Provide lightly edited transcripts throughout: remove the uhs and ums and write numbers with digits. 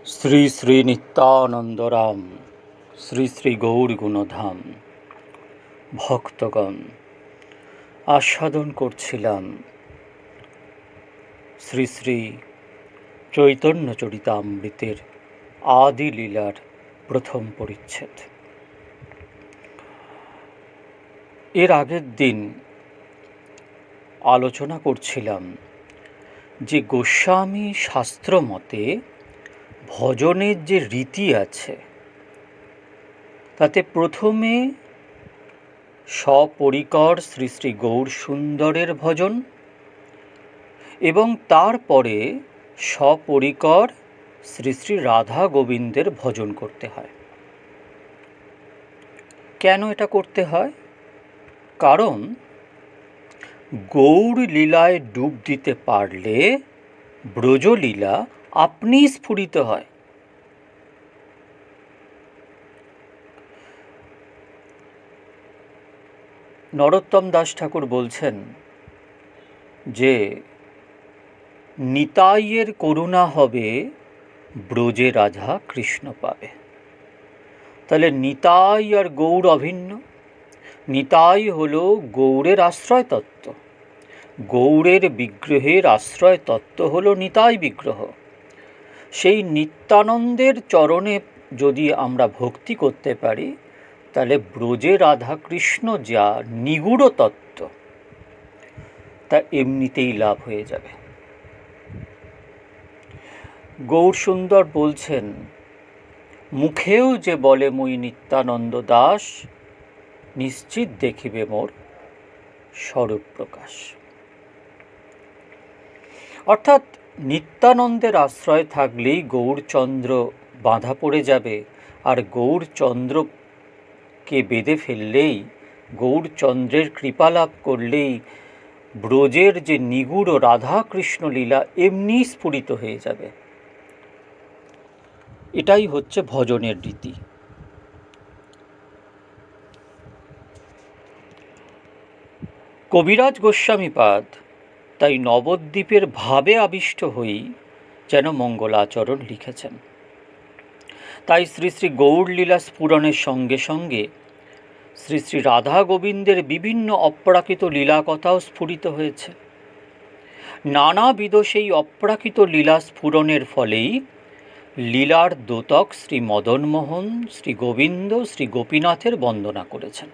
শ্রী শ্রী নিত্যানন্দরাম শ্রী শ্রী গৌর গুণধাম ভক্তগণ, আস্বাদন করছিলাম শ্রী শ্রী চৈতন্য চরিতামৃতের আদি লীলার প্রথম পরিচ্ছেদ। এর আগের দিন আলোচনা করছিলাম যে গোস্বামী শাস্ত্র মতে ভজনের যে রীতি আছে তাতে প্রথমে সপরিকর শ্রী শ্রী গৌর সুন্দরের ভজন এবং তারপরে সপরিকর শ্রী শ্রী রাধা গোবিন্দের ভজন করতে হয়। কেন এটা করতে হয়? কারণ গৌর লীলায় ডুব দিতে পারলে ব্রজলীলা আপনিই স্ফুরিত হয়। নরোত্তম দাস ঠাকুর বলছেন যে নিতাইয়ের করুণা হবে ব্রজে রাধা কৃষ্ণ পাবে। তাহলে নিতাই আর গৌর অভিন্ন। নিতাই হলো গৌরের আশ্রয় তত্ত্ব, গৌরের বিগ্রহের আশ্রয় তত্ত্ব হলো নিতাই বিগ্রহ। সেই নিত্যানন্দের চরণে যদি আমরা ভক্তি করতে পারি তাহলে ব্রজে রাধাকৃষ্ণ যা নিগূঢ় তত্ত্ব তা এমনিতেই লাভ হয়ে যাবে। গৌর সুন্দর বলছেন, মুখেও যে বলে মুই নিত্যানন্দ দাস, নিশ্চিত দেখিবে মোর স্বরূপ প্রকাশ। অর্থাৎ নিত্যানন্দের আশ্রয় থাকলেই গৌরচন্দ্র বাঁধা পড়ে যাবে, আর গৌরচন্দ্রকে বেঁধে ফেললেই, গৌরচন্দ্রের কৃপা লাভ করলেই ব্রজের যে নিগূঢ় রাধাকৃষ্ণ লীলা এমনি স্ফুরিত হয়ে যাবে। এটাই হচ্ছে ভজনের রীতি। কবিরাজ গোস্বামীপাদ তাই নবদ্বীপের ভাবে আবিষ্ট হয়েই যেন মঙ্গলাচরণ লিখেছেন। তাই শ্রী শ্রী গৌরলীলা স্ফুরণের সঙ্গে সঙ্গে শ্রী শ্রী রাধা গোবিন্দের বিভিন্ন অপ্রাকৃত লীলা কথাও স্ফুরিত হয়েছে। নানাবিধ সেই অপ্রাকৃত লীলা স্ফুরণের ফলেই লীলার দ্যোতক শ্রী মদনমোহন, শ্রী গোবিন্দ, শ্রী গোপীনাথের বন্দনা করেছেন।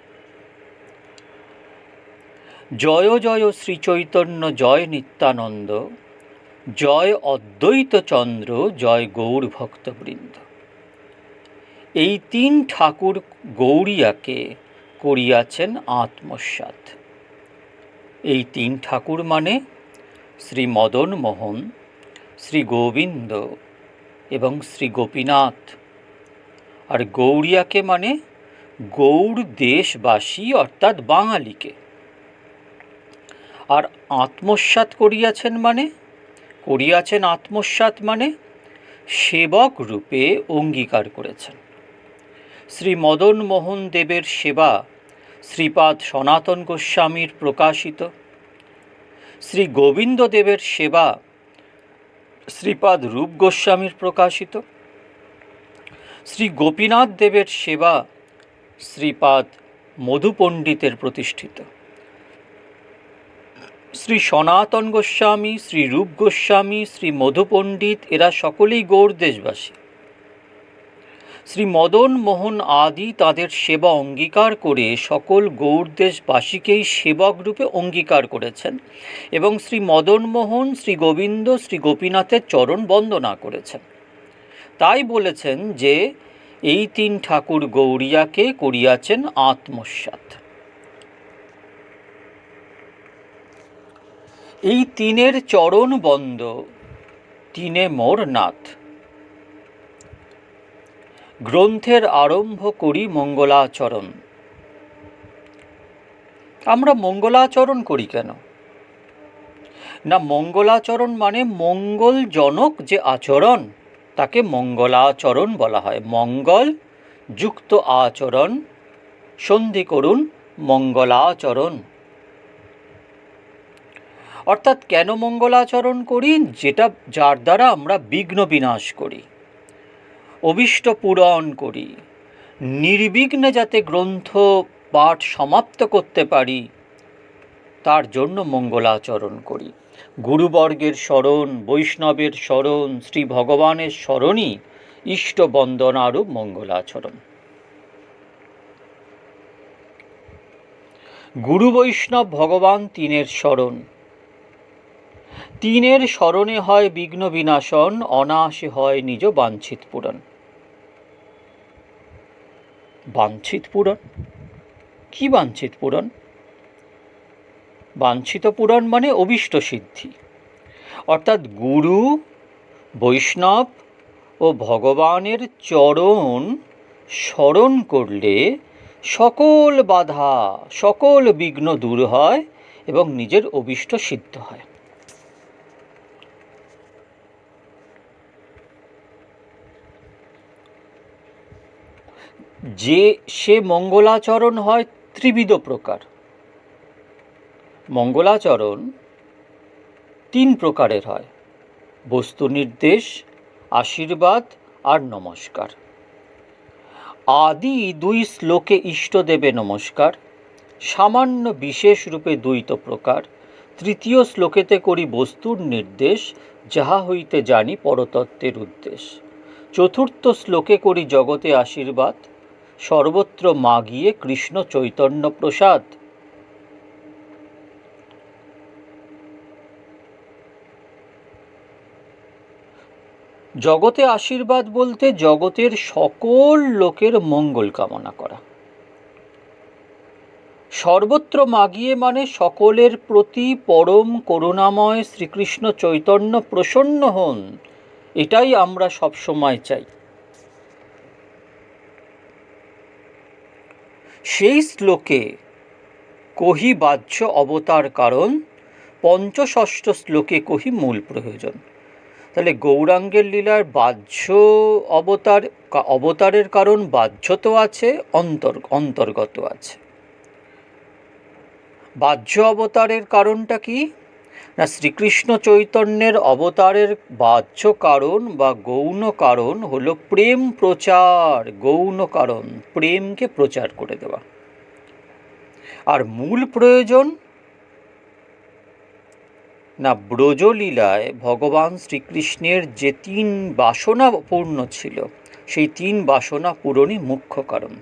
জয় জয় শ্রী চৈতন্য, জয় নিত্যানন্দ, জয় অদ্বৈত চন্দ্র, জয় গৌর ভক্তবৃন্দ। এই তিন ঠাকুর গৌরিয়াকে করিয়াছেন আত্মসাৎ। এই তিন ঠাকুর মানে শ্রী মদন মোহন, শ্রী গোবিন্দ এবং শ্রী গোপীনাথ। আর গৌরিয়াকে মানে গৌর দেশবাসী অর্থাৎ বাঙালিকে। আর আত্মসাৎ করিয়াছেন আত্মসাৎ মানে সেবক রূপে অঙ্গীকার করেছেন। শ্রী মদন মোহন দেবের সেবা শ্রীপাদ সনাতন গোস্বামীর প্রকাশিত, শ্রী গোবিন্দ দেবের সেবা শ্রীপাদ রূপ গোস্বামীর প্রকাশিত, শ্রী গোপীনাথ দেবের সেবা শ্রীপাদ মধু পণ্ডিতের প্রতিষ্ঠিত। শ্রী সনাতন গোস্বামী, শ্রী রূপ গোস্বামী, শ্রী মধু পণ্ডিত এরা সকলেই গৌর দেশবাসী। শ্রী মদন মোহন আদি তাদের সেবা অঙ্গীকার করে সকল গৌর দেশবাসীকেই সেবক রূপে অঙ্গীকার করেছেন এবং শ্রী মদন মোহন, শ্রী গোবিন্দ, শ্রী গোপীনাথের চরণ বন্দনা করেছেন। তাই বলেছেন যে এই তিন ঠাকুর গৌরিয়াকে করিয়াছেন আত্মসাৎ। এই তিনের চরণ বন্দ, তিনে মোর নাথ। গ্রন্থের আরম্ভ করি মঙ্গলাচরণ। আমরা মঙ্গলাচরণ করি কেন? না, মঙ্গলাচরণ মানে মঙ্গলজনক যে আচরণ তাকে মঙ্গলাচরণ বলা হয়। মঙ্গল যুক্ত আচরণ, সন্ধি করুন মঙ্গলাচরণ। অর্থাৎ কেন মঙ্গলাচরণ করি? যার দ্বারা আমরা বিঘ্ন বিনাশ করি। অভীষ্ট পূরণ করি, নির্বিঘ্নে যাতে গ্রন্থ পাঠ সমাপ্ত করতে পারি তার জন্য মঙ্গলাচরণ করি। গুরুবর্গের স্মরণ, বৈষ্ণবের স্মরণ, শ্রী ভগবানের স্মরণই ইষ্ট বন্দনারূপ মঙ্গলাচরণ। গুরু বৈষ্ণব ভগবান তিনের স্মরণ, তিনের স্মরণে হয় বিঘ্ন বিনাশন, অনায়াসে হয় নিজ বাঞ্ছিত পূরণ। বাঞ্ছিত পূরণ কি? বাঞ্ছিত পূরণ, বাঞ্ছিত পূরণ মানে অভীষ্ট সিদ্ধি, অর্থাৎ গুরু বৈষ্ণব ও ভগবানের চরণ স্মরণ করলে সকল বাধা, সকল বিঘ্ন দূর হয় এবং নিজের অভীষ্ট সিদ্ধ হয়। যে সে মঙ্গলাচরণ হয় ত্রিবিধ প্রকার। মঙ্গলাচরণ তিন প্রকারের হয়: বস্তু নির্দেশ, আশীর্বাদ আর নমস্কার। আদি দুই শ্লোকে ইষ্টদেবে নমস্কার, সামান্য বিশেষ রূপে দ্বৈত প্রকার। তৃতীয় শ্লোকেতে করি বস্তুর নির্দেশ, যাহা হইতে জানি পরতত্ত্বের উদ্দেশ। চতুর্থ শ্লোকে করি জগতে আশীর্বাদ, সর্বত্র মাগিয়ে কৃষ্ণ চৈতন্য প্রসাদ। জগতে আশীর্বাদ বলতে জগতের সকল লোকের মঙ্গল কামনা করা। সর্বত্র মাগিয়ে মানে সকলের প্রতি পরম করুণাময় শ্রীকৃষ্ণ চৈতন্য প্রসন্ন হন, এটাই আমরা সবসময় চাই। সেই শ্লোকে কহি বাহ্য অবতার কারণ, পঞ্চষষ্ঠ শ্লোকে কহি মূল প্রয়োজন। তাহলে গৌরাঙ্গের লীলার বাহ্য অবতারের কারণ বাহ্য তো আছে, অন্তর্গত আছে। বাহ্য অবতারের কারণটা কি না, শ্রীকৃষ্ণ চৈতন্যের অবতারের বাহ্য কারণ বা গৌণ কারণ হলো প্রেম প্রচার। গৌণ কারণ প্রেমকে প্রচার করে দেওয়া। আর মূল প্রয়োজন না, ব্রজলীলায় ভগবান শ্রীকৃষ্ণের যে তিন বাসনা পূর্ণ ছিল, সেই তিন বাসনা পূরণই মুখ্য কারণ।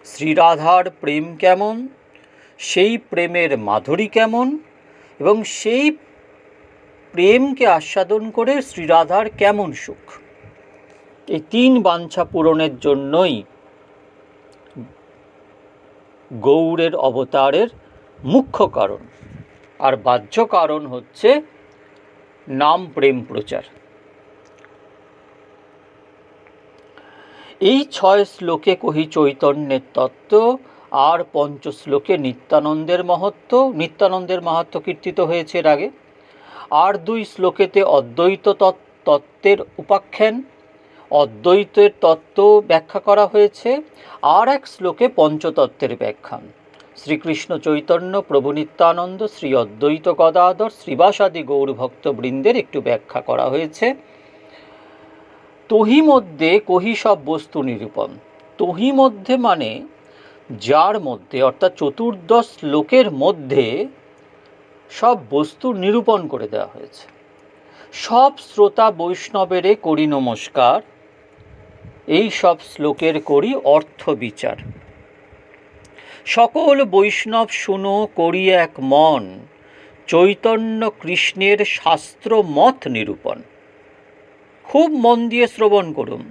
শ্রীরাধার প্রেম কেমন, সেই প্রেমের মাধুরী কেমন, এবং সেই প্রেমকে আস্বাদন করে শ্রীরাধার কেমন সুখ, এই তিন বাঞ্ছা পূরণের জন্যই গৌরের অবতারের মুখ্য কারণ। আর বাহ্য কারণ হচ্ছে নাম প্রেম প্রচার। এই 6 শ্লোকে কহি চৈতন্যের তত্ত্ব, আর 5 শ্লোকে নিত্যানন্দের মহত্ব। নিত্যানন্দের মাহাত্ম কীর্তিত হয়েছে এর আগে। আর 2 শ্লোকেতে অদ্বৈত তত্ত্বের উপাখ্যান, অদ্বৈতের তত্ত্ব ব্যাখ্যা করা হয়েছে। আর এক শ্লোকে পঞ্চতত্ত্বের ব্যাখ্যান। শ্রীকৃষ্ণ চৈতন্য, প্রভু নিত্যানন্দ, শ্রী অদ্বৈত গদাধর, শ্রীবাসাদি গৌরভক্তবৃন্দের একটু ব্যাখ্যা করা হয়েছে। তহি মধ্যে কহি সব বস্তু নিরূপণ। তহি মধ্যে মানে যার মধ্যে, অর্থাৎ 14 শ্লোকের মধ্যে সব বস্তু নিরূপণ করে দেওয়া হয়েছে। সব শ্রোতা বৈষ্ণবেরে করি নমস্কার, এই সব শ্লোকের করি অর্থ বিচার। সকল বৈষ্ণব শুনো করি এক মন, চৈতন্য কৃষ্ণের শাস্ত্র মত নিরূপণ। খুব মন দিয়ে শ্রবণ করুন।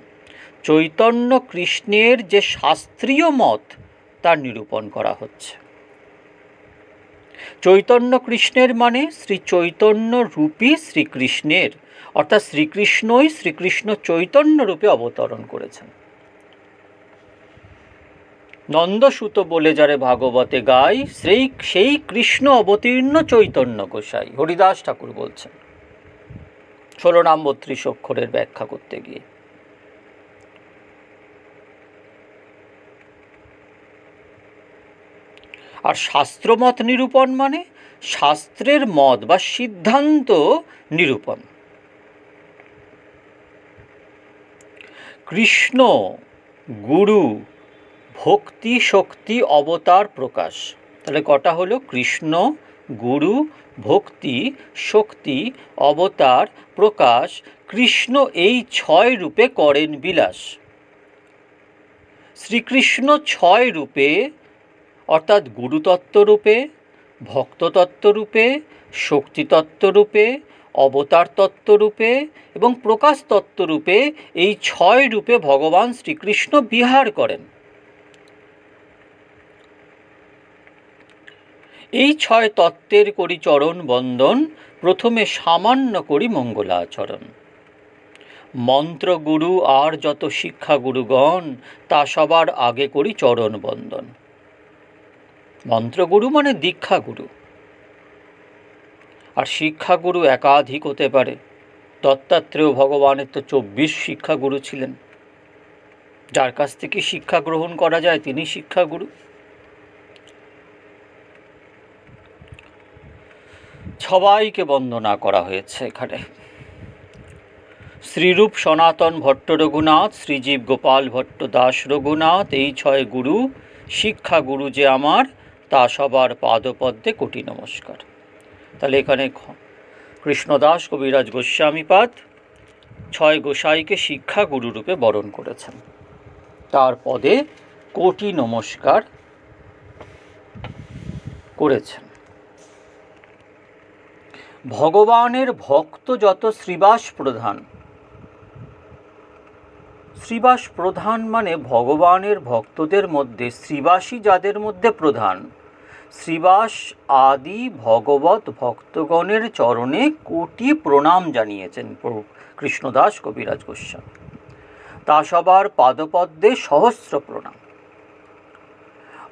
চৈতন্য কৃষ্ণের যে শাস্ত্রীয় মত তার নিরূপণ করা হচ্ছে। চৈতন্য কৃষ্ণের মানে শ্রী চৈতন্য রূপী শ্রীকৃষ্ণের, অর্থাৎ শ্রীকৃষ্ণই শ্রীকৃষ্ণ চৈতন্য রূপে অবতরণ করেছেন। নন্দসুত বলে যারে ভাগবতে গাই, সেই কৃষ্ণ অবতীর্ণ চৈতন্য গোসাই, হরিদাস ঠাকুর বলছেন 16 নাম 32 অক্ষরের ব্যাখ্যা করতে গিয়ে। আর শাস্ত্রমত নিরূপণ মানে শাস্ত্রের মত বা সিদ্ধান্ত নিরূপণ। কৃষ্ণ গুরু ভক্তি শক্তি অবতার প্রকাশ। তাহলে কটা হলো? কৃষ্ণ গুরু ভক্তি শক্তি অবতার প্রকাশ। কৃষ্ণ এই 6 রূপে করেন বিলাস। শ্রীকৃষ্ণ 6 রূপে, অর্থাৎ গুরুতত্ত্ব রূপে, ভক্ততত্ত্ব রূপে, শক্তিতত্ত্ব রূপে, অবতার তত্ত্ব রূপে এবং প্রকাশ তত্ত্ব রূপে, এই 6 রূপে ভগবান শ্রীকৃষ্ণ বিহার করেন। এই 6 তত্ত্বের করি চরণ বন্দন, প্রথমে সামান্য করি মঙ্গলাচরণ। মন্ত্রগুরু আর যত শিক্ষাগুরুগণ, তা সবার আগে করি চরণ বন্দন। মন্ত্রগুরু মানে দীক্ষাগুরু, আর শিক্ষাগুরু একাধিক হতে পারে। দত্তাত্রেয় ভগবানের তো 24 শিক্ষাগুরু ছিলেন। যার কাছ থেকে শিক্ষা গ্রহণ করা যায় তিনি শিক্ষাগুরু। সবাইকে বন্দনা করা হয়েছে এখানে। শ্রীরূপ সনাতন ভট্ট রঘুনাথ, শ্রীজীব গোপাল ভট্ট দাস রঘুনাথ, এই 6 গুরু শিক্ষাগুরু যে আমার, তা সবার পাদপদ্মে কোটি নমস্কার। তাহলে এখানে কৃষ্ণদাস কবিরাজ গোস্বামীপাদ 6 গোসাইকে শিক্ষাগুরু রূপে বরণ করেছেন, তার পদে কোটি নমস্কার করেছেন। ভগবানের ভক্ত যত শ্রীবাস প্রধান। শ্রীবাস প্রধান মানে ভগবানের ভক্তদের মধ্যে শ্রীবাসী যাদের মধ্যে প্রধান, শ্রীবাস আদি ভগবত ভক্তগণের চরণে কোটি প্রণাম জানিয়েছেন কৃষ্ণদাস কবিরাজ গোস্বামী। তা সবার পাদপদ্মে সহস্র প্রণাম।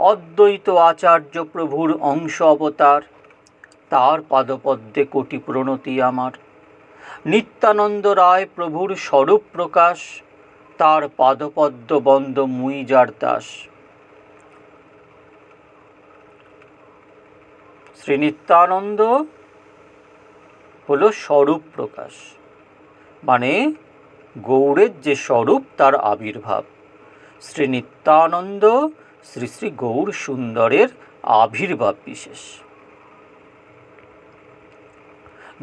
অদ্বৈত আচার্য প্রভুর অংশ অবতার, তার পাদপদ্মে কোটি প্রণতি আমার। নিত্যানন্দ রায় প্রভুর স্বরূপ প্রকাশ, তার পাদপদ্ম বন্দ মুই যার দাস। শ্রী নিত্যানন্দ হলো স্বরূপ প্রকাশ, মানে গৌড়ের যে স্বরূপ তার আবির্ভাব। শ্রী নিত্যানন্দ শ্রী শ্রী গৌর সুন্দরের আবির্ভাব বিশেষ।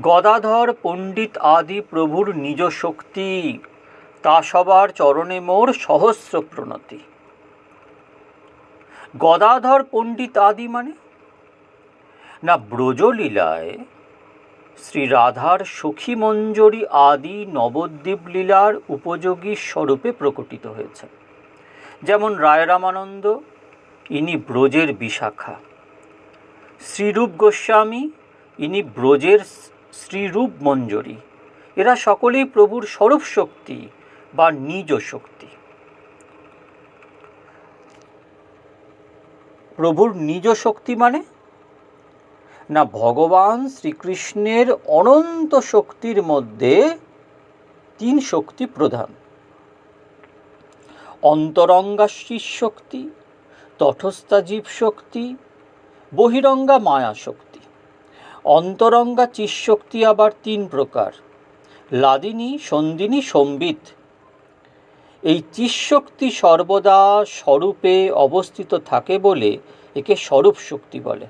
গদাধর পণ্ডিত আদি প্রভুর নিজ শক্তি, তা সবার চরণে মোর সহস্র প্রণতি। গদাধর পণ্ডিত আদি মানে না, ব্রজলীলায় শ্রী রাধার সখী মঞ্জরী আদি নবদ্বীপ লীলার উপযোগী স্বরূপে প্রকটিত হয়েছে। যেমন রায় রামানন্দ, ইনি ব্রজের বিশাখা। শ্রীরূপ গোস্বামী, ইনি ব্রজের শ্রীরূপ মঞ্জরী। এরা সকলেই প্রভুর স্বরূপ শক্তি বা নিজ শক্তি। প্রভুর নিজ শক্তি মানে না, ভগবান শ্রীকৃষ্ণের অনন্ত শক্তির মধ্যে 3 শক্তি প্রধান। অন্তরঙ্গা শিব শক্তি, তটস্থা জীব শক্তি, বহিরঙ্গা মায়া শক্তি। অন্তরঙ্গা চিৎশক্তি আবার 3 প্রকার, লাদিনী, সন্দিনী, সম্বিত। এই চিৎশক্তি সর্বদা স্বরূপে অবস্থিত থাকে বলে একে স্বরূপ শক্তি বলে।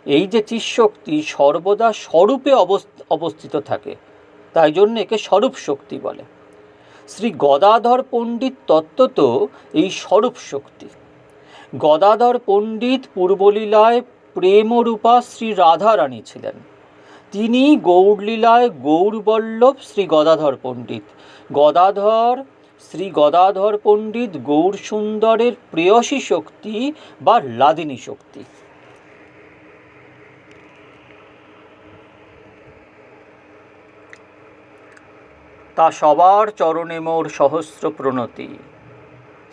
এই যে চিৎশক্তি সর্বদা স্বরূপে অবস্থিত থাকে, তাই জন্য একে স্বরূপ শক্তি বলে। শ্রী গদাধর পণ্ডিত তত্ত্বত এই স্বরূপ শক্তি। গদাধর পণ্ডিত পূর্বলীলায় প্রেমরূপা শ্রী রাধা রানী ছিলেন। তিনি গৌড়লীলায় গৌরবল্লভ শ্রী গদাধর পণ্ডিত। শ্রী গদাধর পণ্ডিত গৌর সুন্দরের প্রেয়সী শক্তি বা লাদিনী শক্তি। তা সবার চরণে মোর সহস্র প্রণতি।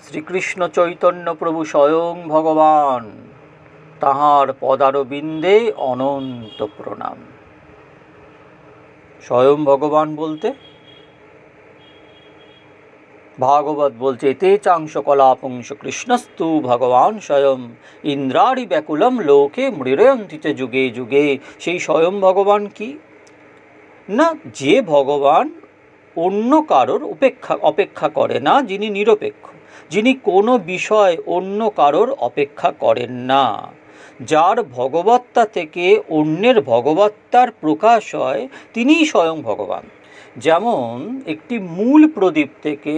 শ্রীকৃষ্ণ চৈতন্য প্রভু স্বয়ং ভগবান, তাহার পদারবিন্দে অনন্ত প্রণাম। স্বয়ং ভগবান বলতে ভাগবত বলছে, এতে চাংশ কলাপুংশ কৃষ্ণস্তু ভগবান স্বয়ং ইন্দ্রারি ব্যাকুলম লোকে মৃরয়ন্তিতে যুগে যুগে। সেই স্বয়ং ভগবান কি না, যে ভগবান অন্য কারোর অপেক্ষা করে না, যিনি নিরপেক্ষ, যিনি কোনো বিষয় অন্য কারোর অপেক্ষা করেন না, যার ভগবত্তা থেকে অন্যের ভগবত্তার প্রকাশ হয়, তিনিই স্বয়ং ভগবান। যেমন একটি মূল প্রদীপ থেকে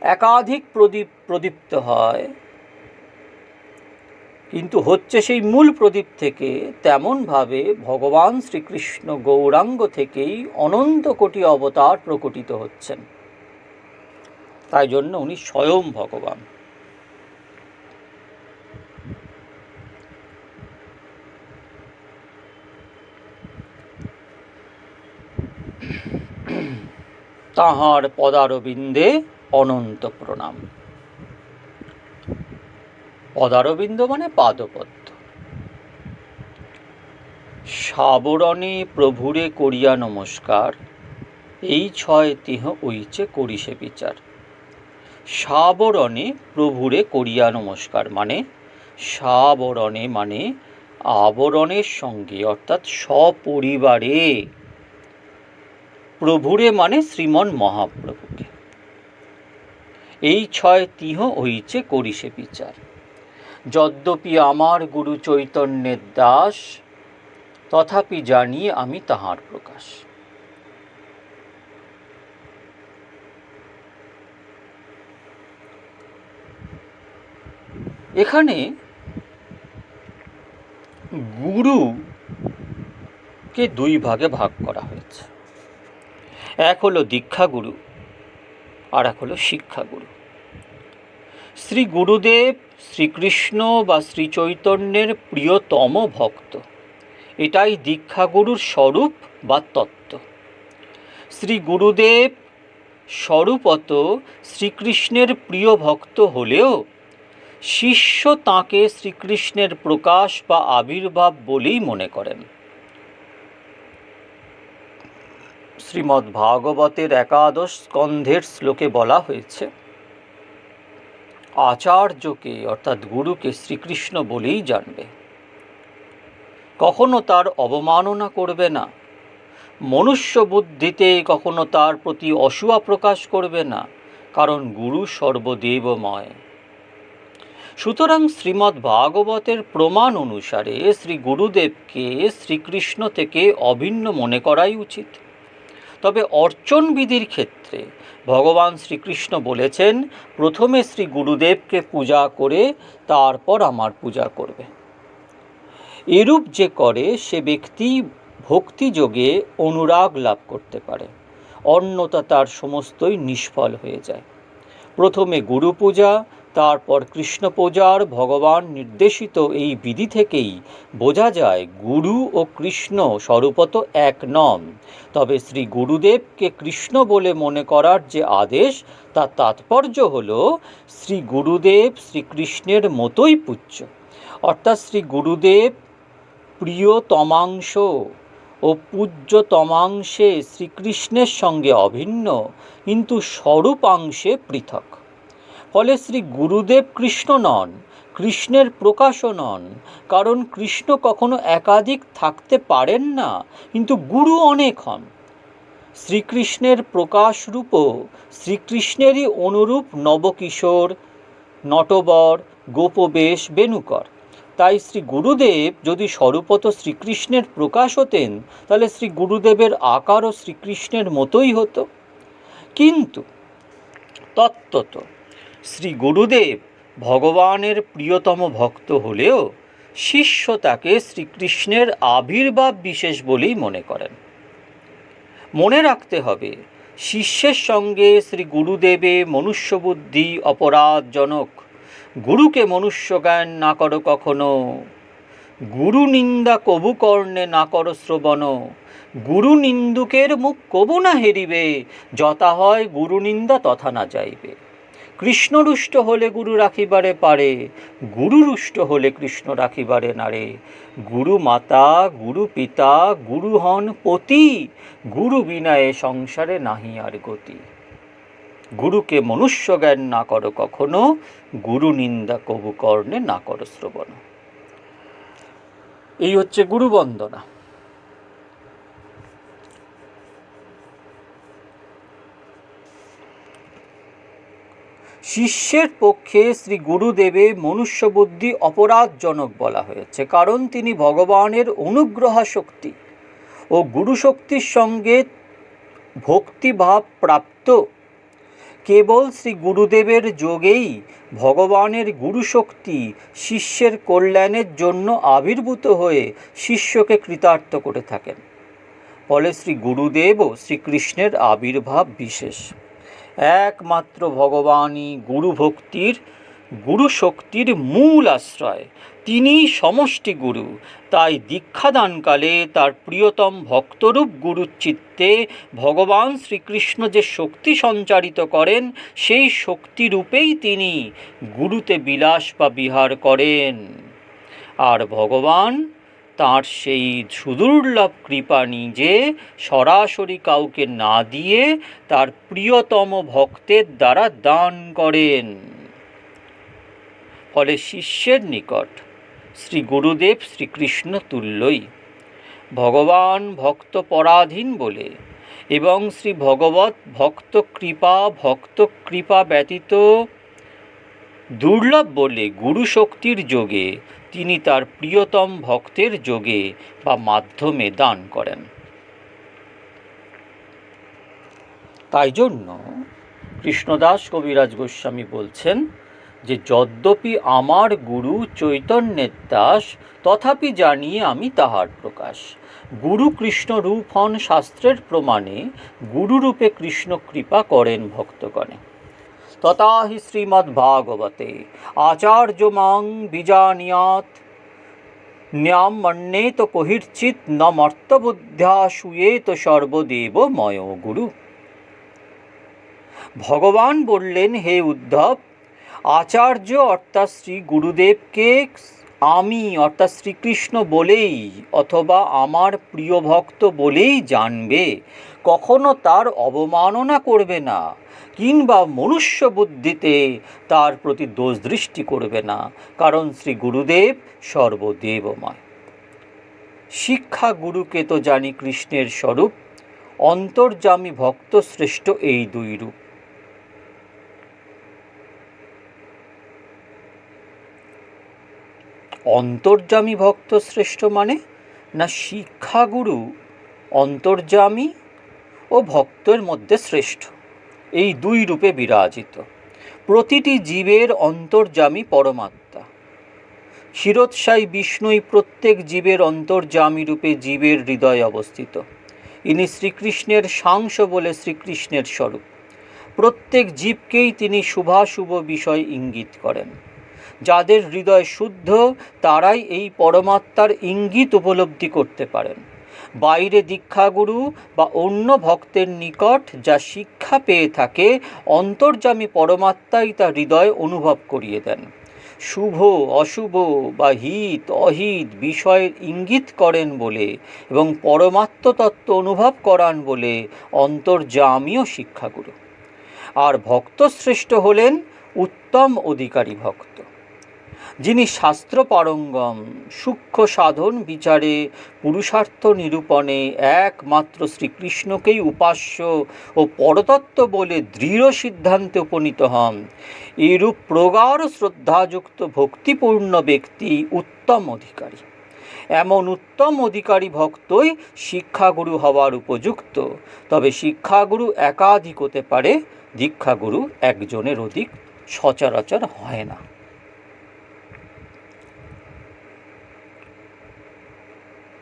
একাধিক প্রদীপ প্রদীপ্ত হয়, কিন্তু হচ্ছে সেই মূল প্রদীপ থেকে, তেমনভাবে ভগবান শ্রীকৃষ্ণ গৌরাঙ্গ থেকেই অনন্ত কোটি অবতার প্রকটিত হচ্ছেন। তাই জন্য উনি স্বয়ং ভগবান। তাঁহার পদারবিন্দে অনন্ত প্রণাম। পদারবিন্দ মানে পাদপদ্ম। সাবরণে প্রভুরে করিয়া নমস্কার, এই ছয় তিহ ওইচে করিসে বিচার। সাবরণে প্রভুরে করিয়া নমস্কার মানে, সাবরণে মানে আবরণের সঙ্গে, অর্থাৎ সপরিবারে, প্রভুরে মানে শ্রীমন মহাপ্রভুকে, এই ছয় তিহ হইছে করিসে বিচার। যদ্যপি আমার গুরু চৈতন্যের দাস, তথাপি জানি আমি তাহার প্রকাশ। এখানে গুরুকে দুই ভাগে ভাগ করা হয়েছে। এক হলো দীক্ষাগুরু, আর এক হলো শিক্ষাগুরু। শ্রী গুরুদেব শ্রীকৃষ্ণ বা শ্রী চৈতন্যের প্রিয়তম ভক্ত, এটাই দীক্ষাগুরুর স্বরূপ বা তত্ত্ব। শ্রী গুরুদেব স্বরূপত শ্রীকৃষ্ণের প্রিয় ভক্ত হলেও শিষ্য তাঁকে শ্রীকৃষ্ণের প্রকাশ বা আবির্ভাব বলেই মনে করেন। শ্রীমদ্ ভাগবতের একাদশ স্কন্ধের শ্লোকে বলা হয়েছে, আচার্যকে অর্থাৎ গুরুকে শ্রীকৃষ্ণ বলেই জানবে, কখনো তার অবমাননা করবে না, মনুষ্য বুদ্ধিতে কখনো তার প্রতি অসূয়া প্রকাশ করবে না, কারণ গুরু সর্বদেবময়। সুতরাং শ্রীমদ্ ভাগবতের প্রমাণ অনুসারে শ্রী গুরুদেবকে শ্রীকৃষ্ণ থেকে অভিন্ন মনে করাই উচিত। তবে অর্চন বিধির ক্ষেত্রে ভগবান শ্রীকৃষ্ণ বলেছেন, প্রথমে শ্রী গুরুদেবকে পূজা করে তারপর আমার পূজা করবে। এরূপ যে করে সে ব্যক্তি ভক্তিযোগে অনুরাগ লাভ করতে পারে, অন্যথা তার সমস্তই নিষ্ফল হয়ে যায়। প্রথমে গুরু পূজা, তারপর কৃষ্ণ পূজার ভগবান নির্দেশিত এই বিধি থেকেই বোঝা যায় গুরু ও কৃষ্ণ স্বরূপত এক নন। তবে শ্রী গুরুদেবকে কৃষ্ণ বলে মনে করার যে আদেশ, তার তাৎপর্য হল শ্রী গুরুদেব শ্রীকৃষ্ণের মতোই পূজ্য, অর্থাৎ শ্রী গুরুদেব প্রিয়তমাংশ ও পূজ্যতমাংশে শ্রীকৃষ্ণের সঙ্গে অভিন্ন, কিন্তু স্বরূপাংশে পৃথক। ফলে শ্রী গুরুদেব কৃষ্ণ নন, কৃষ্ণের প্রকাশও নন, কারণ কৃষ্ণ কখনো একাধিক থাকতে পারেন না, কিন্তু গুরু অনেক হন। শ্রীকৃষ্ণের প্রকাশরূপও শ্রীকৃষ্ণেরই অনুরূপ নবকিশোর, নটবর, গোপবেশ, বেণুকর। তাই শ্রী গুরুদেব যদি স্বরূপত শ্রীকৃষ্ণের প্রকাশ হতেন, তাহলে শ্রী গুরুদেবের আকারও শ্রীকৃষ্ণের মতোই হতো। কিন্তু তত্ত্বত শ্রী গুরুদেব ভগবানের প্রিয়তম ভক্ত হলেও শিষ্য তাকে শ্রীকৃষ্ণের আবির্ভাব বিশেষ বলেই মনে করেন। মনে রাখতে হবে, শিষ্যের সঙ্গে শ্রী গুরুদেবে মনুষ্যবুদ্ধি অপরাধজনক। গুরুকে মনুষ্য জ্ঞান না করো কখনো, গুরু নিন্দা কবু কর্ণে না করো শ্রবণ, গুরু নিন্দুকের মুখ কবু না হেরিবে, যথা হয় গুরু নিন্দা তথা না যাইবে। কৃষ্ণ রুষ্ট হলে গুরু রাখিবারে পারে, গুরু রুষ্ট হলে কৃষ্ণ রাখিবারে নারে। গুরু মাতা, গুরু পিতা, গুরু হন পতি, গুরু বিনায়ে সংসারে নাহি আর গতি। গুরুকে মনুষ্য জ্ঞান না করো কখনো, গুরু নিন্দা কবু কর্ণে না করো শ্রবণ। এই হচ্ছে গুরু বন্দনা। শিষ্যের পক্ষে শ্রী গুরুদেবে মনুষ্যবুদ্ধি অপরাধজনক বলা হয়েছে, কারণ তিনি ভগবানের অনুগ্রহ শক্তি ও গুরুশক্তির সঙ্গে ভক্তিভাব প্রাপ্ত। কেবল শ্রী গুরুদেবের যোগেই ভগবানের গুরুশক্তি শিষ্যের কল্যাণের জন্য আবির্ভূত হয়ে শিষ্যকে কৃতার্থ করে থাকেন। ফলে শ্রী গুরুদেবও শ্রীকৃষ্ণের আবির্ভাব বিশেষ। একমাত্র ভগবানই গুরুভক্তির গুরুশক্তির মূল আশ্রয়। তিনি সমষ্টি গুরু। তাই দীক্ষাদানকালে তার প্রিয়তম ভক্তরূপ গুরুর চিত্তে ভগবান শ্রীকৃষ্ণ যে শক্তি সঞ্চারিত করেন, সেই শক্তিরূপেই তিনি গুরুতে বিলাস বা বিহার করেন। আর ভগবান তাঁর সেই সুদুর্লভ কৃপা নিজে সরাসরি কাউকে না দিয়ে তার প্রিয়তম ভক্তের দ্বারা দান করেন। ফলে শিষ্যের নিকট শ্রী গুরুদেব শ্রীকৃষ্ণ তুল্যই। ভগবান ভক্ত পরাধীন বলে এবং শ্রী ভগবৎ ভক্ত কৃপা ব্যতীত দুর্লভ বলে গুরু শক্তির যোগে তিনি তার প্রিয়তম ভক্তের যোগে বা মাধ্যমে দান করেন। তাই জন্য কৃষ্ণদাস কবিরাজ গোস্বামী বলছেন যে যদ্যপি আমার গুরু চৈতন্যের দাস, তথাপি জানিয়ে আমি তাহার প্রকাশ। গুরু কৃষ্ণ রূপ হন শাস্ত্রের প্রমাণে, গুরুরূপে কৃষ্ণ কৃপা করেন ভক্তগণে। তথা হি শ্রীমদ্ভাগবতে আচার্য মাং বিজানিয়াত ন্যাম মন্যেত কহির্চিৎ ন মর্তবুদ্ধ্যা শুয়েত সর্বদেবময় গুরু। ভগবান বললেন, হে উদ্ধব, আচার্য অর্থাৎ শ্রী গুরুদেবকে আমি অর্থাৎ শ্রীকৃষ্ণ বলেই অথবা আমার প্রিয় ভক্ত বলেই জানবে, কখনো তার অবমাননা করবে না কিংবা মনুষ্য বুদ্ধিতে তার প্রতি দোষ দৃষ্টি করবে না, কারণ শ্রী গুরুদেব সর্বদেবময়। শিক্ষা গুরুকে তো জানি কৃষ্ণের স্বরূপ, অন্তর্যামী ভক্ত শ্রেষ্ঠ এই দুই রূপ। অন্তর্যামী ভক্ত শ্রেষ্ঠ মানে না শিক্ষাগুরু অন্তর্যামী ও ভক্তের মধ্যে শ্রেষ্ঠ, এই দুই রূপে বিরাজিত। প্রতিটি জীবের অন্তর্যামী পরমাত্মা। ক্ষীরোৎসায়ী বিষ্ণুই প্রত্যেক জীবের অন্তর্যামী রূপে জীবের হৃদয়ে অবস্থিত। ইনি শ্রীকৃষ্ণের সাংস বলে শ্রীকৃষ্ণের স্বরূপ। প্রত্যেক জীবকেই তিনি শুভাশুভ বিষয় ইঙ্গিত করেন। যাদের হৃদয় শুদ্ধ তারাই এই পরমাত্মার ইঙ্গিত উপলব্ধি করতে পারেন। বাইরে দীক্ষাগুরু বা অন্য ভক্তের নিকট যা শিক্ষা পেয়ে থাকে, অন্তর্যামী পরমাত্মাই তা হৃদয় অনুভব করিয়ে দেন। শুভ অশুভ বা হিত অহিত বিষয়ের ইঙ্গিত করেন বলে এবং পরমাত্ম তত্ত্ব অনুভব করান বলে অন্তর্যামীয় শিক্ষাগুরু। আর ভক্তশ্রেষ্ঠ হলেন উত্তম অধিকারী ভক্ত, যিনি শাস্ত্র পারঙ্গম, সূক্ষ্ম সাধন বিচারে পুরুষার্থ নিরূপণে একমাত্র শ্রীকৃষ্ণকেই উপাস্য ও পরতত্ত্ব বলে দৃঢ় সিদ্ধান্তে উপনীত হন। এরূপ প্রগাঢ় শ্রদ্ধাযুক্ত ভক্তিপূর্ণ ব্যক্তি উত্তম অধিকারী। এমন উত্তম অধিকারী ভক্তই শিক্ষাগুরু হওয়ার উপযুক্ত। তবে শিক্ষাগুরু একাধিক হতে পারে, দীক্ষাগুরু একজনের অধিক সচরাচর হয় না।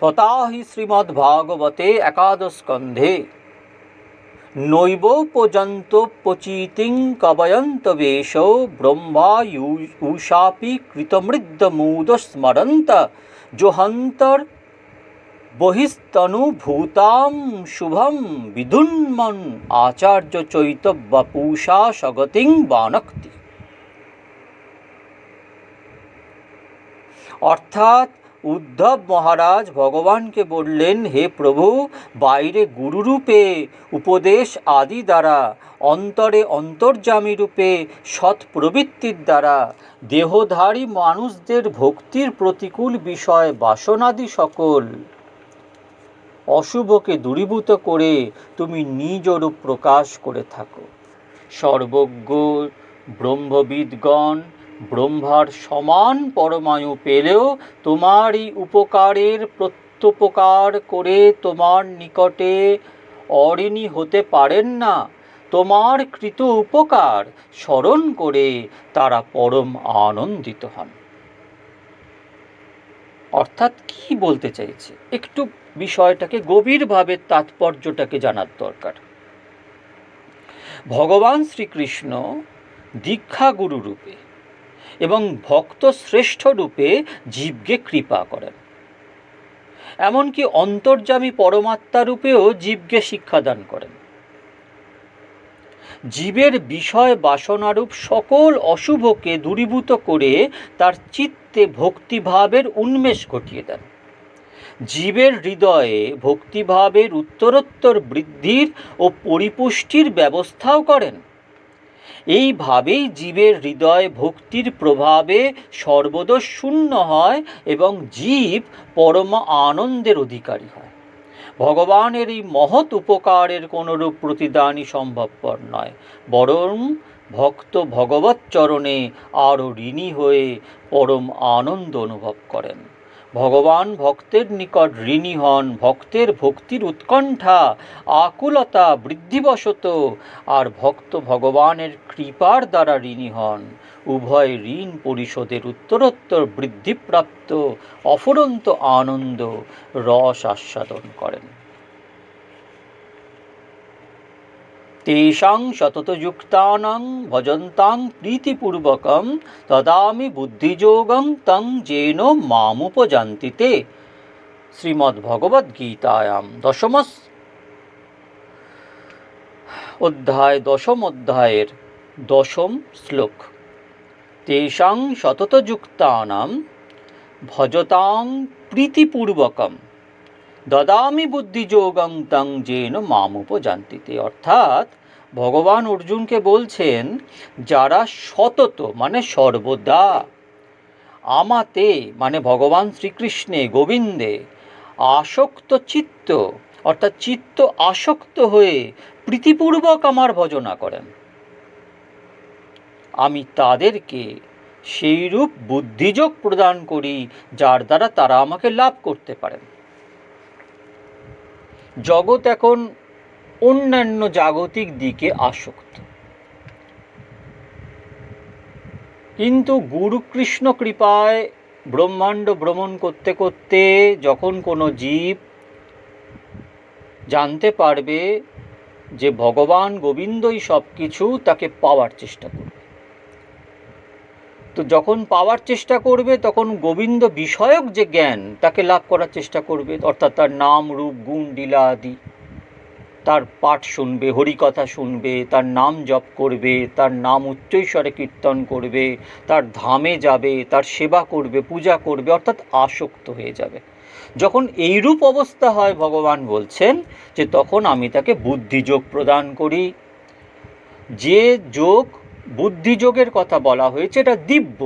তথা হি শ্রীমদ্ভাগবতে একাদশ স্কন্ধে নৈবোপযন্তোপচিতিং কবয়ন্ত বেশো ব্রহ্মা উষাপি কৃতমৃদ্ধমূদ স্মরন্ত জোহন্তর বহিস্তনুভূতাম শুভম বিদুন্মন আচার্য চৈতব্যপূষা স্বগতিং বানক্তি। অর্থাৎ উদ্ধব মহারাজ ভগবানকে বললেন, হে প্রভু, বাইরে গুরুরূপে উপদেশ আদি দ্বারা, অন্তরে অন্তর্যামী রূপে সৎ প্রবৃত্তির দ্বারা দেহধারী মানুষদের ভক্তির প্রতিকূল বিষয় বাসনাদি সকল অশুভকে দূরীভূত করে তুমি নিজ রূপ প্রকাশ করে থাকো। সর্বজ্ঞ ব্রহ্মবিদগণ ব্রহ্মার সমান পরমায়ু পেলেও তোমার এই উপকারের প্রত্যুপকার করে তোমার নিকটে অঋণী হতে পারেন না। তোমার কৃত উপকার স্মরণ করে তারা পরম আনন্দিত হন। অর্থাৎ কি বলতে চাইছে, একটু বিষয়টাকে গভীরভাবে তাৎপর্যটাকে জানার দরকার। ভগবান শ্রীকৃষ্ণ দীক্ষাগুরু রূপে এবং ভক্ত শ্রেষ্ঠ রূপে জীবকে কৃপা করেন, এমনকি অন্তর্যামী পরমাত্মা রূপেও জীবকে শিক্ষাদান করেন। জীবের বিষয় বাসনারূপ সকল অশুভকে দূরীভূত করে তার চিত্তে ভক্তিভাবের উন্মেষ ঘটিয়ে দেন। জীবের হৃদয়ে ভক্তিভাবের উত্তরোত্তর বৃদ্ধির ও পরিপুষ্টির ব্যবস্থাও করেন। এইভাবেই জীবের হৃদয় ভক্তির প্রভাবে সর্বদা শূন্য হয় এবং জীব পরম আনন্দের অধিকারী হয়। ভগবানের এই মহৎ উপকারের কোনরূপ প্রতিদানই সম্ভবপর নয়, বরং ভক্ত ভগবৎ চরণে আরও ঋণী হয়ে পরম আনন্দ অনুভব করেন। ভগবান ভক্তের নিকট ঋণী হন ভক্তের ভক্তির উৎকণ্ঠা আকুলতা বৃদ্ধিবশত, আর ভক্ত ভগবানের কৃপার দ্বারা ঋণী হন উভয় ঋণ পরিশোধের উত্তরোত্তর বৃদ্ধিপ্রাপ্ত অফুরন্ত আনন্দ রস আস্বাদন করেন। তেষাং সততযুক্তানাং ভজন্তাং প্রীতিপূর্বকং তদামি বুদ্ধিযোগং তং যেন মামুপযান্তি তে। শ্রীমদ্ভগবদ্গীতায়াম দশম অধ্যায়ের দশম শ্লোক। তেষাং সততযুক্তানাং ভজতাং প্রীতিপূর্বকং দদামি বুদ্ধিযোগং তং যেন মামুপযান্তি তে। অর্থাৎ ভগবান অর্জুনকে বলছেন, যারা সতত মানে সর্বদা, আমাতে মানে ভগবান শ্রীকৃষ্ণে গোবিন্দে আসক্ত চিত্ত অর্থাৎ চিত্ত আসক্ত হয়ে প্রীতিপূর্বক আমার ভজনা করেন, আমি তাদেরকে সেইরূপ বুদ্ধিযোগ প্রদান করি যার দ্বারা তারা আমাকে লাভ করতে পারেন। জগৎ এখন অন্যান্য জাগতিক দিকে আসক্ত, কিন্তু গুরু কৃষ্ণ কৃপায় ব্রহ্মাণ্ড ভ্রমণ করতে করতে যখন কোনো জীব জানতে পারবে যে ভগবান গোবিন্দই সব কিছু, তাকে পাওয়ার চেষ্টা করবে। তো যখন পাওয়ার চেষ্টা করবে তখন গোবিন্দ বিষয়ক যে জ্ঞান তাকে লাভ করার চেষ্টা করবে, অর্থাৎ তার নাম রূপ গুণ লীলা আদি, তার পাঠ শুনবে, হরিকথা শুনবে, তার নাম জপ করবে, তার নাম উচ্চৈস্বরে কীর্তন করবে, তার ধামে যাবে, তার সেবা করবে, পূজা করবে, অর্থাৎ আসক্ত হয়ে যাবে। যখন এইরূপ অবস্থা হয়, ভগবান বলছেন যে তখন আমি তাকে বুদ্ধিযোগ প্রদান করি। যে যোগ বুদ্ধিযোগের কথা বলা হয়েছে এটা দিব্য,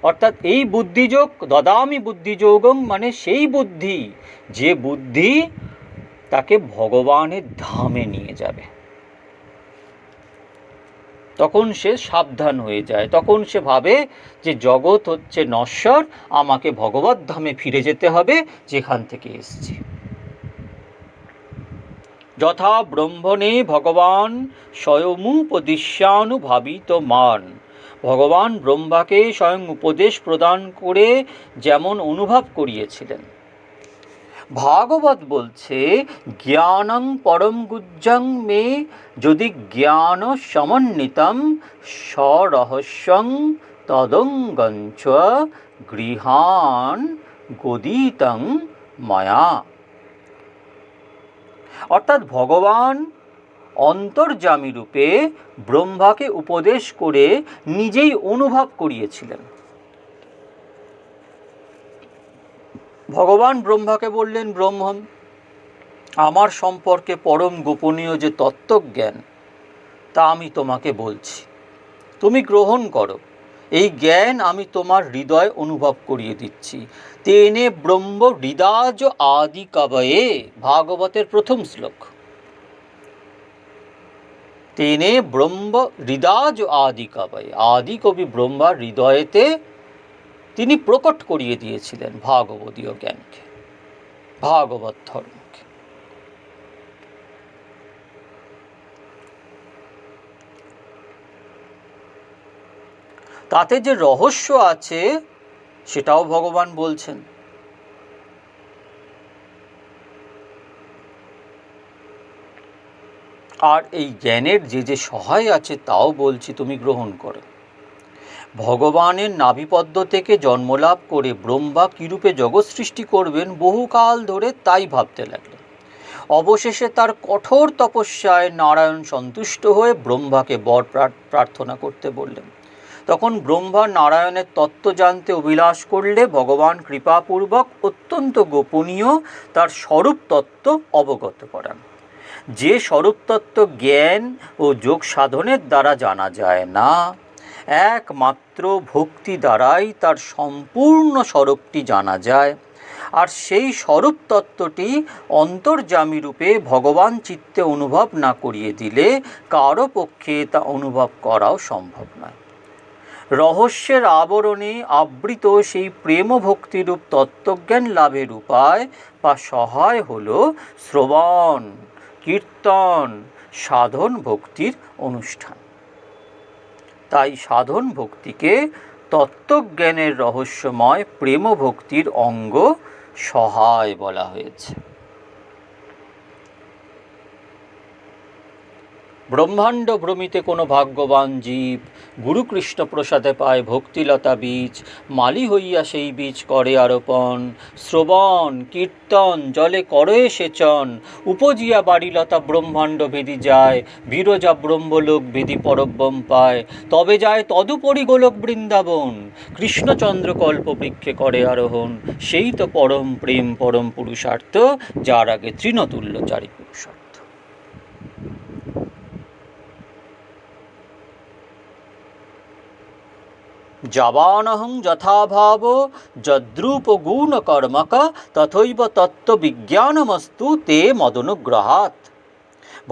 অর্থাৎ এই বুদ্ধিযোগ দদামি বুদ্ধিযোগং মানে সেই বুদ্ধি, যে বুদ্ধি তাকে ভগবানের ধামে নিয়ে যাবে। তখন সে সাবধান হয়ে যায়, তখন সে ভাবে যে জগৎ হচ্ছে নশ্বর, আমাকে ভগবত ধামে ফিরে যেতে হবে যেখান থেকে এসেছি। যথা ব্রহ্মণে ভগবান স্বয়মুপদিশ্যানুভাবিত মান। ভগবান ব্রহ্মাকে স্বয়ং উপদেশ প্রদান করে যেমন অনুভব করিয়েছিলেন। ভাগবত বলছে, জ্ঞানং পরম গুজ্জং মে যদি জ্ঞান সমন্বিতম স্বরহস্যং তদঙ্গঞ্চ গৃহান গদিতং মায়া। অর্থাৎ ভগবান অন্তর্যামী রূপে ব্রহ্মাকে উপদেশ করে নিজেই অনুভব করিয়েছিলেন। ভগবান ব্রহ্মাকে বললেন, ব্রহ্মণ, আমার সম্পর্কে পরম গোপনীয় যে তত্ত্বজ্ঞান তা আমি তোমাকে বলছি, তুমি গ্রহণ করো। এই জ্ঞান আমি তোমার হৃদয় অনুভব করিয়ে দিচ্ছি। তেনে ব্রহ্ম হৃদাজ আদি কবয়ে, ভাগবতের প্রথম শ্লোক। তেনে ব্রহ্ম হৃদাজ আদি কবি, আদি কবি ব্রহ্মার হৃদয়েতে তিনি প্রকট করিয়ে দিয়েছিলেন ভাগবতীয় জ্ঞানকে, ভাগবত ধর্মকে। তাতে যে রহস্য আছে সেটাও ভগবান বলছেন। আর এই জ্ঞানের যে যে সহায় আছে তাও বলছি, তুমি গ্রহণ করো। ভগবানের নাভিপদ্ম থেকে জন্মলাভ করে ব্রহ্মা কিরূপে জগৎ সৃষ্টি করবেন বহুকাল ধরে তাই ভাবতে লাগলেন। অবশেষে তার কঠোর তপস্যায় নারায়ণ সন্তুষ্ট হয়ে ব্রহ্মাকে বর প্রার্থনা করতে বললেন। তখন ব্রহ্মা নারায়ণের তত্ত্ব জানতে অভিলাষ করলে ভগবান কৃপাপূর্বক অত্যন্ত গোপনীয় তার স্বরূপ তত্ত্ব অবগত করান। যে স্বরূপ তত্ত্ব জ্ঞান ও যোগ সাধনের দ্বারা জানা যায় না, একমাত্র ভক্তি দ্বারাই তার সম্পূর্ণ স্বরূপটি জানা যায়। আর সেই স্বরূপ তত্ত্বটি অন্তর্যামী রূপে ভগবান চিত্তে অনুভব না করিয়ে দিলে কারো পক্ষে তা অনুভব করাও সম্ভব নয়। রহস্যের আবরণে আবৃত সেই প্রেম ভক্তিরূপ তত্ত্বজ্ঞান লাভের উপায় বা সহায় হল শ্রবণ, কীর্তন, সাধন ভক্তির অনুষ্ঠান। তাই সাধন ভক্তিকে তত্ত্বজ্ঞানের রহস্যময় প্রেম ভক্তির অঙ্গ সহায় বলা হয়েছে। ব্রহ্মাণ্ড ভ্রমিতে কোনো ভাগ্যবান জীব গুরুকৃষ্ণ প্রসাদে পায় ভক্তিলতা বীজ, মালি হইয়া সেই বীজ করে আরোপণ। শ্রবণ কীর্তন জলে করে সেচন, উপজিয়া বাড়িলতা ব্রহ্মাণ্ড ভেদি যায়। বিরজা ব্রহ্মলোক ভেদি পরব্রহ্ম পায়, তবে যায় তদুপরি গোলক বৃন্দাবন। কৃষ্ণচন্দ্র কল্পবৃক্ষে করে আরোহণ, সেই তো পরম প্রেম পরম পুরুষার্থ, যার আগে তৃণতুল্য চারি পুরুষার্থ। যাবানহং যথাভাব যদ্রূপ গুণ কর্মক, তথৈব তত্ত্ববিজ্ঞানমস্তু তে মদনুগ্রহাৎ।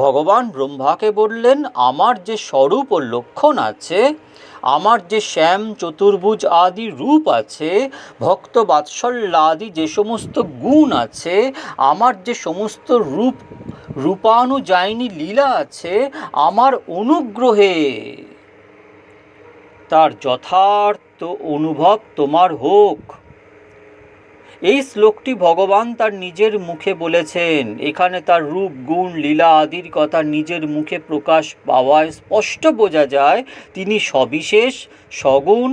ভগবান ব্রহ্মাকে বললেন, আমার যে স্বরূপ ও লক্ষণ আছে, আমার যে শ্যাম চতুর্ভুজ আদি রূপ আছে, ভক্ত বাৎসল্যাদি যে সমস্ত গুণ আছে, আমার যে সমস্ত রূপানুযায়িনী লীলা আছে, আমার অনুগ্রহে তার যথার্থ অনুভব তোমার হোক। এই শ্লোকটি ভগবান তার নিজের মুখে বলেছেন। এখানে তার রূপ গুণ লীলা আদির কথা নিজের মুখে প্রকাশ পাওয়ায় স্পষ্ট বোঝা যায় তিনি সবিশেষ সগুণ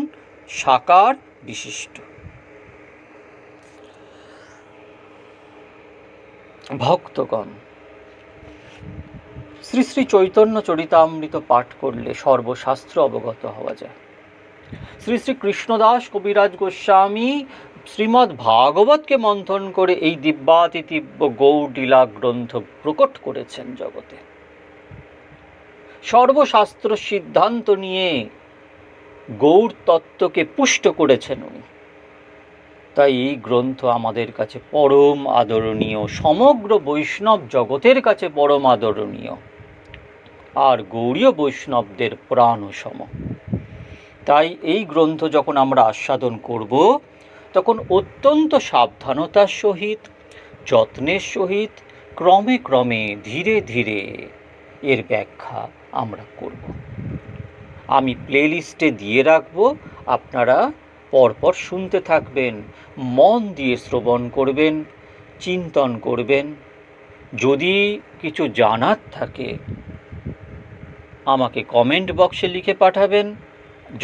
সাকার বিশিষ্ট। ভক্তগণ, শ্রী শ্রী চৈতন্য চরিতামৃত পাঠ করলে সর্বশাস্ত্র অবগত হওয়া যায়। শ্রী শ্রী কৃষ্ণদাস কবিরাজ গোস্বামী শ্রীমদ্ ভাগবতকে মন্থন করে এই দিব্যাতিদিব্য গৌড়লীলা গ্রন্থ প্রকট করেছেন জগতে। সর্বশাস্ত্র সিদ্ধান্ত নিয়ে গৌড় তত্ত্বকে পুষ্ট করেছেন উনি। তাই এই গ্রন্থ আমাদের কাছে পরম আদরণীয়, সমগ্র বৈষ্ণব জগতের কাছে পরম আদরণীয়, আর গৌড়ীয় বৈষ্ণবদের প্রাণসম। তাই এই গ্রন্থ যখন আমরা আস্বাদন করব, তখন অত্যন্ত সাবধানতার সহিত, যত্নের সহিত, ক্রমে ক্রমে ধীরে ধীরে এর ব্যাখ্যা আমরা করব। আমি প্লেলিস্টে দিয়ে রাখব, আপনারা পরপর শুনতে থাকবেন, মন দিয়ে শ্রবণ করবেন, চিন্তন করবেন। যদি কিছু জানার থাকে আমাকে কমেন্ট বক্সে লিখে পাঠাবেন।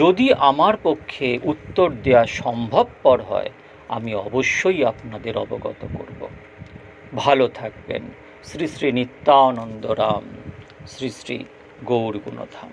যদি আমার পক্ষে উত্তর দেওয়া সম্ভবপর হয় আমি অবশ্যই আপনাদের অবগত করব। ভালো থাকবেন। শ্রী শ্রী নিত্যানন্দ রাম, শ্রী শ্রী গৌর গুণধাম।